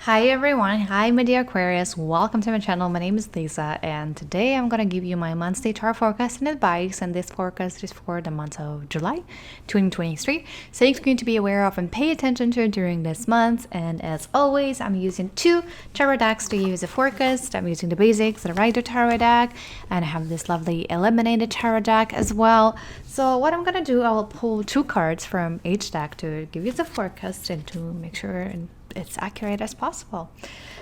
Hi everyone, hi my dear Aquarius, welcome to my channel. My name is Liza and today I'm gonna give you my monthly tarot forecast and advice, and this forecast is for the month of July 2023. Things going to be aware of and pay attention to during this month. And as always, I'm using two tarot decks to use a forecast. I'm using the basics, the Rider tarot deck, and I have this lovely eliminated tarot deck as well. So what I'm gonna do, I will pull two cards from each deck to give you the forecast and to make sure it's accurate as possible.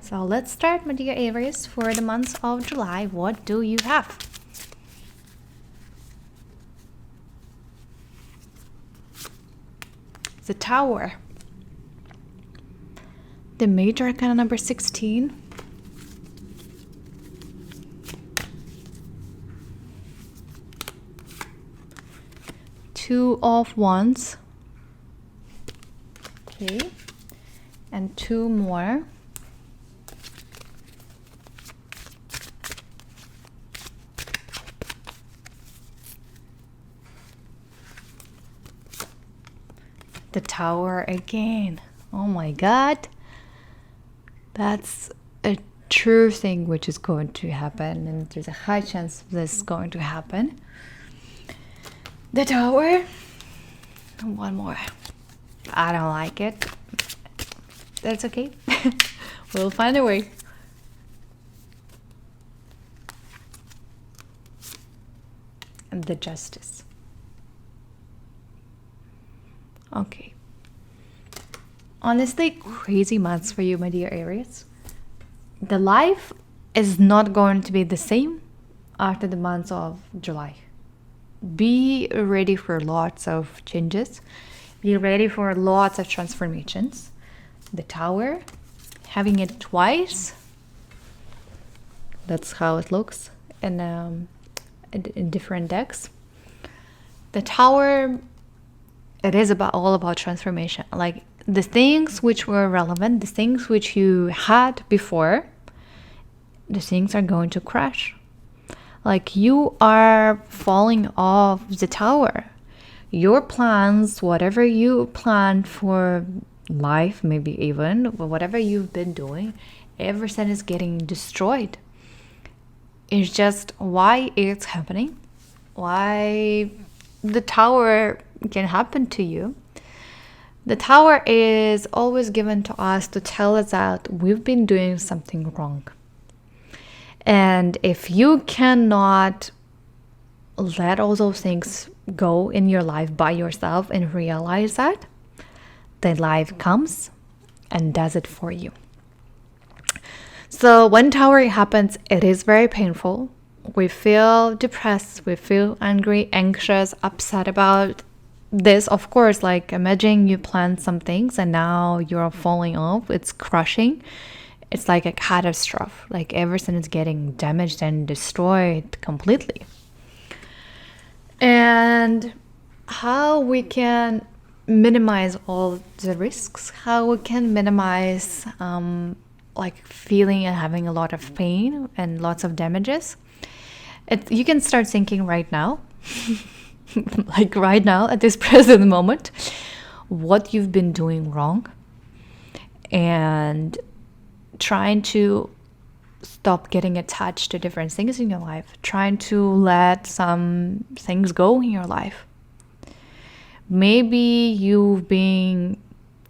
So let's start, my dear Aries, for the month of July. What do you have? The Tower, the Major Arcana number 16, Two of Wands, okay, and two more. The Tower again. Oh my god. That's a true thing which is going to happen, and there's a high chance this is going to happen. The Tower. One more. I don't like it. That's okay. We'll find a way. And the Justice. Okay. Honestly, crazy months for you, my dear Aries. The life is not going to be the same after the month of July. Be ready for lots of changes. Be ready for lots of transformations. The Tower, having it twice, that's how it looks in different decks. The Tower, it is all about transformation. Like the things which were relevant, the things which you had before, the things are going to crash. Like you are falling off the tower. Your plans, whatever you planned for life, maybe even whatever you've been doing, everything is getting destroyed. It's just why it's happening, why the Tower can happen to you. The Tower is always given to us to tell us that we've been doing something wrong. And if you cannot let all those things go in your life by yourself and realize that, then life comes and does it for you. So when Tower happens, it is very painful. We feel depressed, we feel angry, anxious, upset about this. Of course, like imagine you planned some things and now you're falling off, it's crushing. It's like a catastrophe, like everything is getting damaged and destroyed completely. And how we can minimize all the risks, how we can minimize like feeling and having a lot of pain and lots of damages. You can start thinking right now, like right now at this present moment, what you've been doing wrong, and trying to stop getting attached to different things in your life, trying to let some things go in your life. Maybe you've been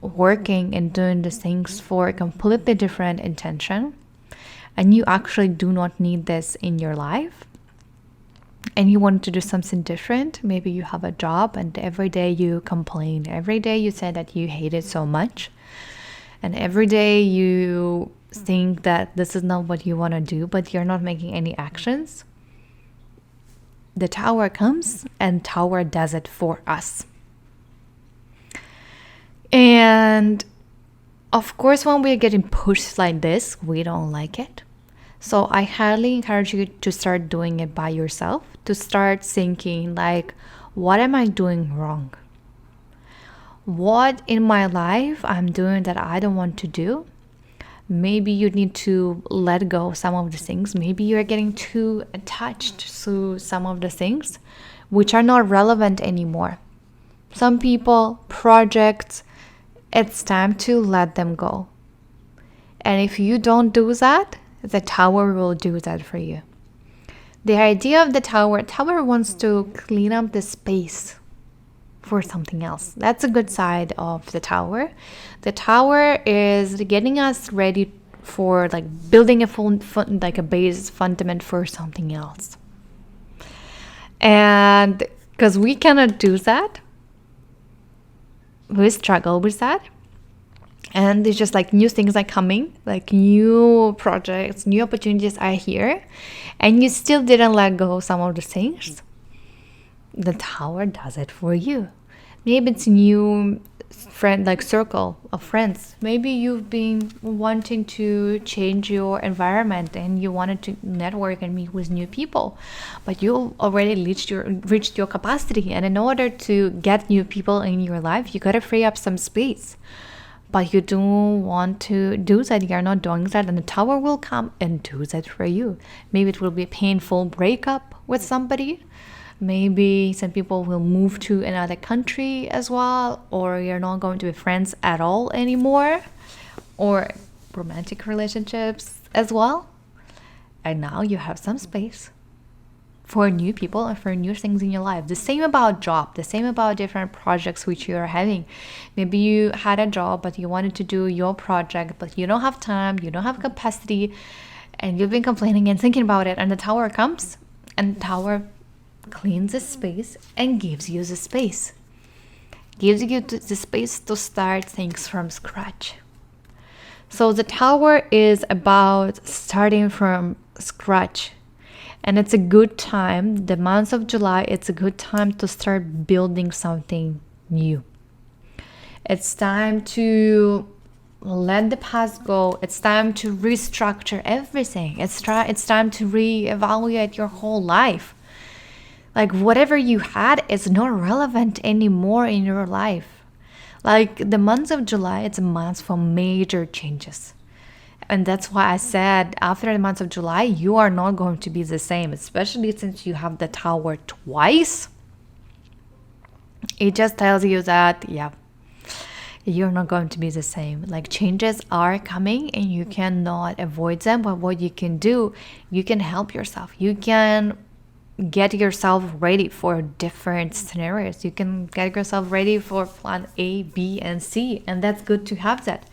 working and doing the things for a completely different intention, and you actually do not need this in your life, and you want to do something different. Maybe you have a job and every day you complain, every day you say that you hate it so much, and every day you think that this is not what you want to do, but you're not making any actions. The Tower comes and Tower does it for us. And of course, when we're getting pushed like this, we don't like it. So I highly encourage you to start doing it by yourself, to start thinking like, what am I doing wrong? What in my life I'm doing that I don't want to do? Maybe you need to let go of some of the things. Maybe you're getting too attached to some of the things which are not relevant anymore. Some people, projects, it's time to let them go. And if you don't do that, the tower will do that for you. The idea of the tower wants to clean up the space for something else. That's a good side of the tower. The tower is getting us ready for like building like a base fundament for something else. And because we cannot do that, we struggle with that. And it's just like new things are coming, like new projects, new opportunities are here, and you still didn't let go of some of the things. The tower does it for you. Maybe it's new friend, like circle of friends. Maybe you've been wanting to change your environment and you wanted to network and meet with new people, but you already reached your capacity. And in order to get new people in your life, you gotta free up some space. But you don't want to do that, you're not doing that, and the tower will come and do that for you. Maybe it will be a painful breakup with somebody. Maybe some people will move to another country as well, or you're not going to be friends at all anymore, or romantic relationships as well. And now you have some space for new people and for new things in your life. The same about job, the same about different projects which you are having. Maybe you had a job, but you wanted to do your project, but you don't have time, you don't have capacity, and you've been complaining and thinking about it, and the tower comes, and the tower cleans the space and gives you the space. Gives you the space to start things from scratch. So the tower is about starting from scratch. And it's a good time, the month of July, it's a good time to start building something new. It's time to let the past go. It's time to restructure everything. It's time to reevaluate your whole life. Like whatever you had is not relevant anymore in your life. Like the month of July, it's a month for major changes. And that's why I said after the month of July, you are not going to be the same, especially since you have the tower twice. It just tells you that, yeah, you're not going to be the same. Like changes are coming and you cannot avoid them. But what you can do, you can help yourself. You can get yourself ready for different scenarios. You can get yourself ready for plan A, B, and C. And that's good to have that.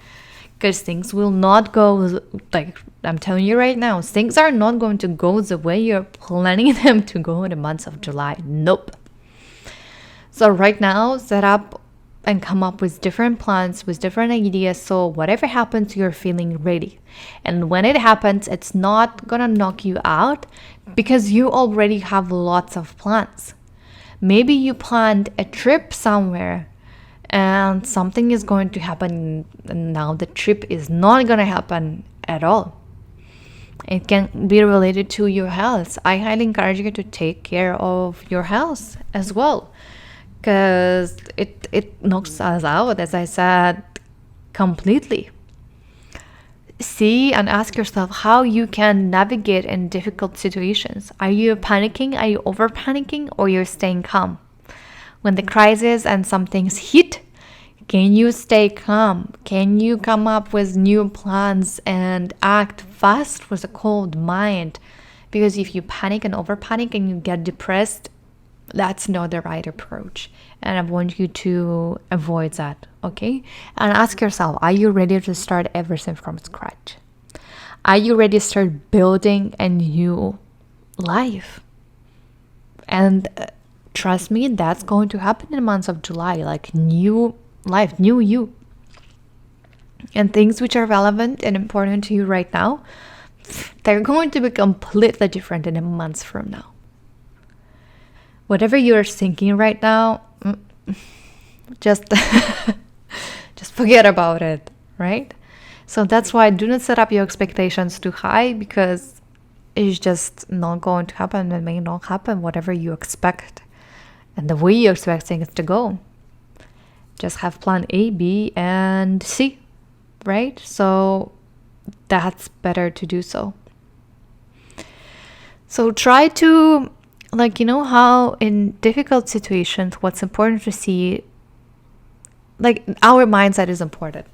Because things will not go, like I'm telling you right now, things are not going to go the way you're planning them to go in the month of July. Nope. So right now, set up and come up with different plans, with different ideas. So whatever happens, you're feeling ready. And when it happens, it's not gonna knock you out because you already have lots of plans. Maybe you planned a trip somewhere and something is going to happen, and now the trip is not going to happen at all. It can be related to your health. I highly encourage you to take care of your health as well, because it knocks us out, as I said, completely. See and ask yourself how you can navigate in difficult situations. Are you panicking? Are you over panicking? Or you're staying calm? When the crisis and some things hit, can you stay calm? Can you come up with new plans and act fast with a cold mind? Because if you panic and over panic and you get depressed, that's not the right approach. And I want you to avoid that, okay? And ask yourself, are you ready to start everything from scratch? Are you ready to start building a new life? And trust me, that's going to happen in the month of July, like new life, new you. And things which are relevant and important to you right now, they're going to be completely different in a month from now. Whatever you're thinking right now, just forget about it, right? So that's why do not set up your expectations too high, because it's just not going to happen. It may not happen whatever you expect and the way you expect things to go. Just have plan A, B, and C, right? So that's better to do so. So try to, like, you know how in difficult situations, what's important to see, like our mindset is important.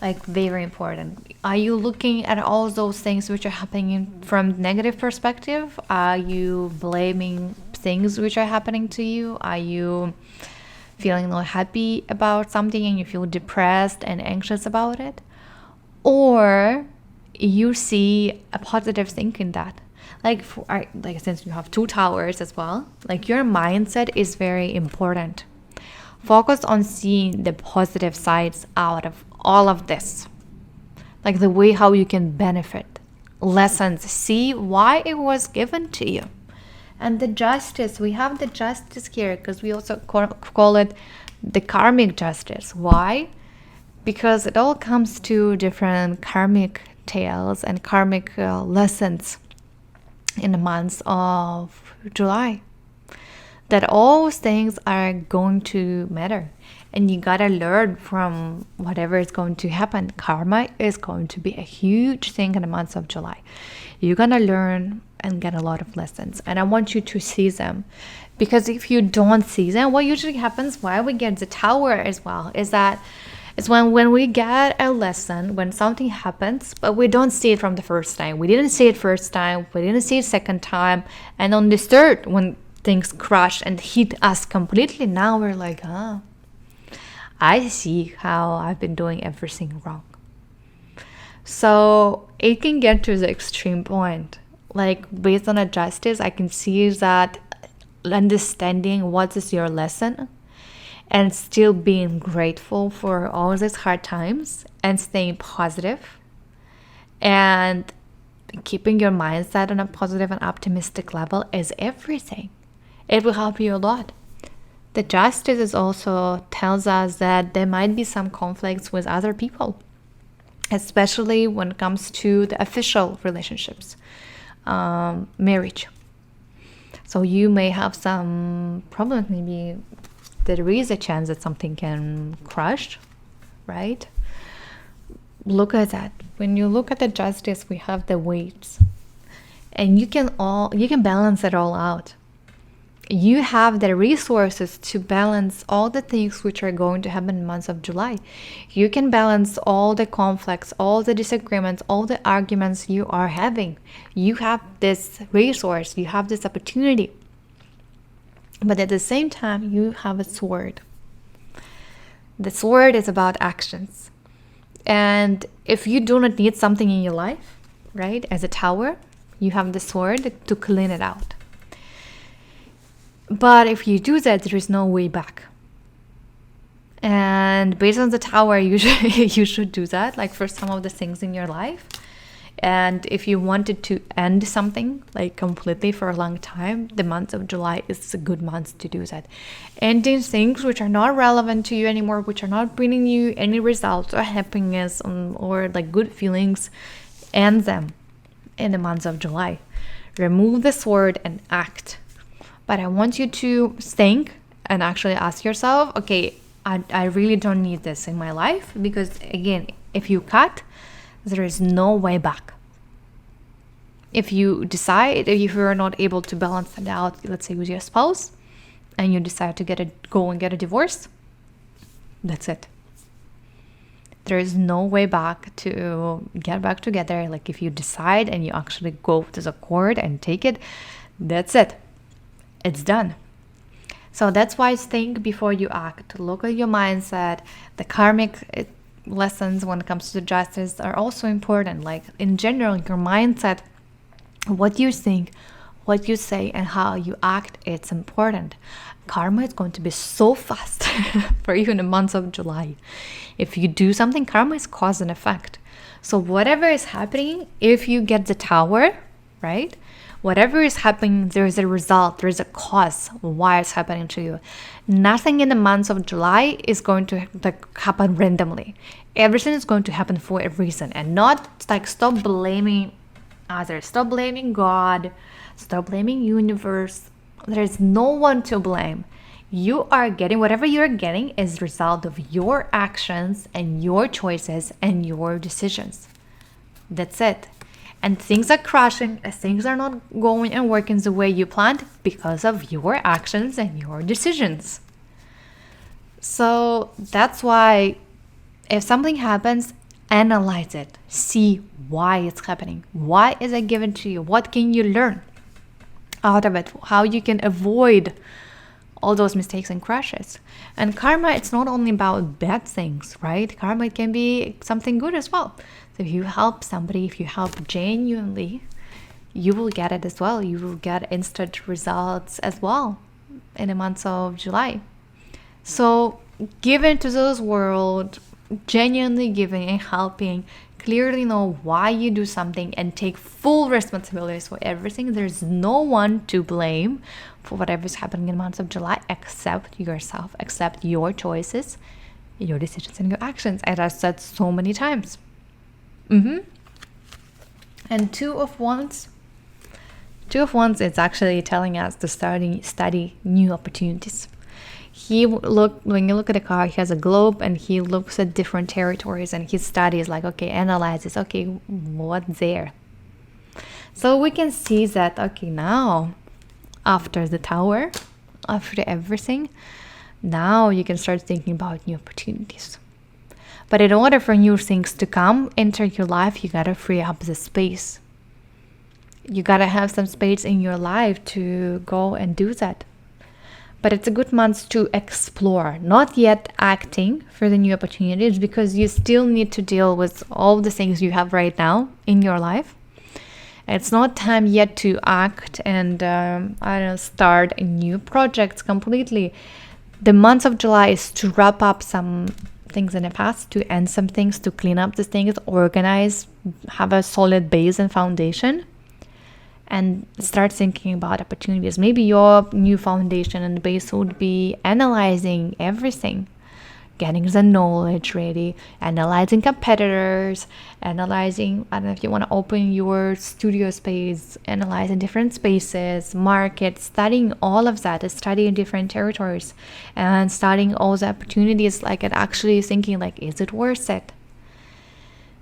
Like, very important. Are you looking at all those things which are happening from negative perspective? Are you blaming things which are happening to you? Are you feeling not happy about something and you feel depressed and anxious about it? Or you see a positive thing in that? Like, since you have two towers as well, like, your mindset is very important. Focus on seeing the positive sides out of all of this, like the way how you can benefit, lessons, see why it was given to you. And the justice, we have the justice here because we also call it the karmic justice. Why? Because it all comes to different karmic tales and karmic lessons in the months of July, that all things are going to matter, and you gotta learn from whatever is going to happen. Karma is going to be a huge thing in the months of July. You're gonna learn and get a lot of lessons, and I want you to see them, because if you don't see them, what usually happens, why we get the tower as well, is that it's when we get a lesson, when something happens, but we don't see it from the first time. We didn't see it first time, we didn't see it second time, and on the third, when things crash and hit us completely, now we're like, I see how I've been doing everything wrong. So it can get to the extreme point. Like, based on a justice, I can see that understanding what is your lesson and still being grateful for all these hard times and staying positive and keeping your mindset on a positive and optimistic level is everything. It will help you a lot. The justice is also tells us that there might be some conflicts with other people, especially when it comes to the official relationships, marriage. So you may have some problems. Maybe there is a chance that something can crash, right? Look at that. When you look at the justice, we have the weights, and you can balance it all out. You have the resources to balance all the things which are going to happen in the months of July. You can balance all the conflicts, all the disagreements, all the arguments you are having. You have this resource, you have this opportunity. But at the same time, you have a sword. The sword is about actions. And if you do not need something in your life, right, as a tower, you have the sword to clean it out. But if you do that, there is no way back. And based on the tower, usually you should do that, like for some of the things in your life. And if you wanted to end something like completely for a long time, the month of July is a good month to do that. Ending things which are not relevant to you anymore, which are not bringing you any results or happiness or like good feelings, end them in the month of July. Remove the sword and act. But I want you to think and actually ask yourself, okay, I really don't need this in my life, because again, if you cut, there is no way back. If you decide, if you're not able to balance it out, let's say with your spouse, and you decide to go and get a divorce, that's it. There is no way back to get back together. Like, if you decide and you actually go to the court and take it, that's it. It's done. So that's why think before you act. Look at your mindset. The karmic lessons when it comes to justice are also important. Like, in general, your mindset, what you think, what you say, and how you act, it's important. Karma is going to be so fast for you in the month of July. If you do something, karma is cause and effect. So whatever is happening, if you get the tower, right? Whatever is happening, there is a result, there is a cause why it's happening to you. Nothing in the months of July is going to happen randomly. Everything is going to happen for a reason, and not stop blaming others, stop blaming God, stop blaming universe. There is no one to blame. You are getting whatever you're getting is the result of your actions and your choices and your decisions. That's it. And things are crashing, things are not going and working the way you planned because of your actions and your decisions. So that's why if something happens, analyze it, see why it's happening, why is it given to you, what can you learn out of it, how you can avoid all those mistakes and crashes. And karma, it's not only about bad things, right? Karma, it can be something good as well. So if you help somebody, if you help genuinely, you will get it as well. You will get instant results as well in the month of July. So give into this world, genuinely giving and helping, clearly know why you do something and take full responsibilities for everything. There's no one to blame for whatever's happening in the month of July except yourself, except your choices, your decisions, and your actions, as I said so many times. And Two of Wands, it's actually telling us to study new opportunities. When you look at the card, he has a globe and he looks at different territories and he studies, like, okay, analyzes, okay, what's there? So we can see that, okay, now after the Tower, after everything, now you can start thinking about new opportunities. But in order for new things to come into your life, you gotta free up the space. You gotta have some space in your life to go and do that. But it's a good month to explore, not yet acting for the new opportunities, because you still need to deal with all the things you have right now in your life. It's not time yet to act and start new projects completely. The month of July is to wrap up some things in the past, to end some things, to clean up the things, organize, have a solid base and foundation, and start thinking about opportunities. Maybe your new foundation and base would be analyzing everything, getting the knowledge ready, analyzing competitors, analyzing, I don't know if you want to open your studio space, analyzing different spaces, markets, studying all of that, studying different territories, and studying all the opportunities, like, and actually thinking, like, is it worth it?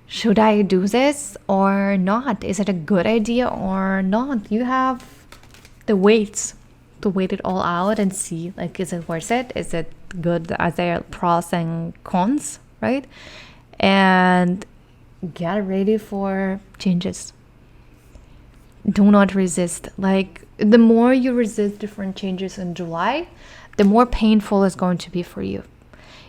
Should I do this or not? Is it a good idea or not? You have the weights to wait it all out and see, like, is it worth it? Is it good? Are there pros and cons, right? And get ready for changes. Do not resist. Like, the more you resist different changes in July, the more painful it's going to be for you.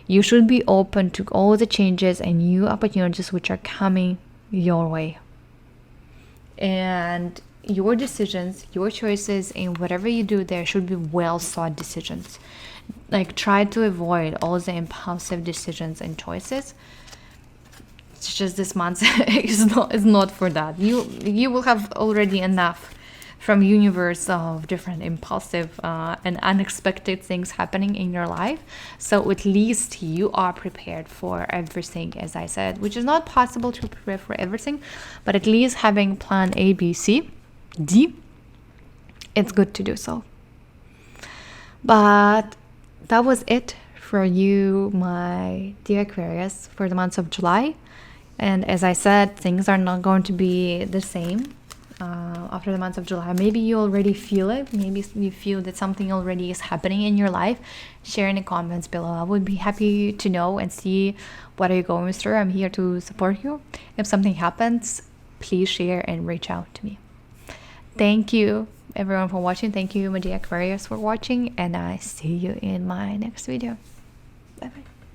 You should be open to all the changes and new opportunities which are coming your way. And your decisions, your choices, and whatever you do there should be well thought decisions. Like, try to avoid all the impulsive decisions and choices. It's just this month is not for that. You will have already enough from universe of different impulsive and unexpected things happening in your life. So at least you are prepared for everything, as I said, which is not possible to prepare for everything, but at least having plan A, B, C, D, it's good to do so. But that was it for you, my dear Aquarius, for the month of July. And as I said, things are not going to be the same after the month of July. Maybe you already feel it. Maybe you feel that something already is happening in your life. Share in the comments below. I would be happy to know and see what are you going through. I'm here to support you. If something happens, please share and reach out to me. Thank you everyone for watching. Thank you, my dear Aquarius, for watching, and I see you in my next video. Bye bye.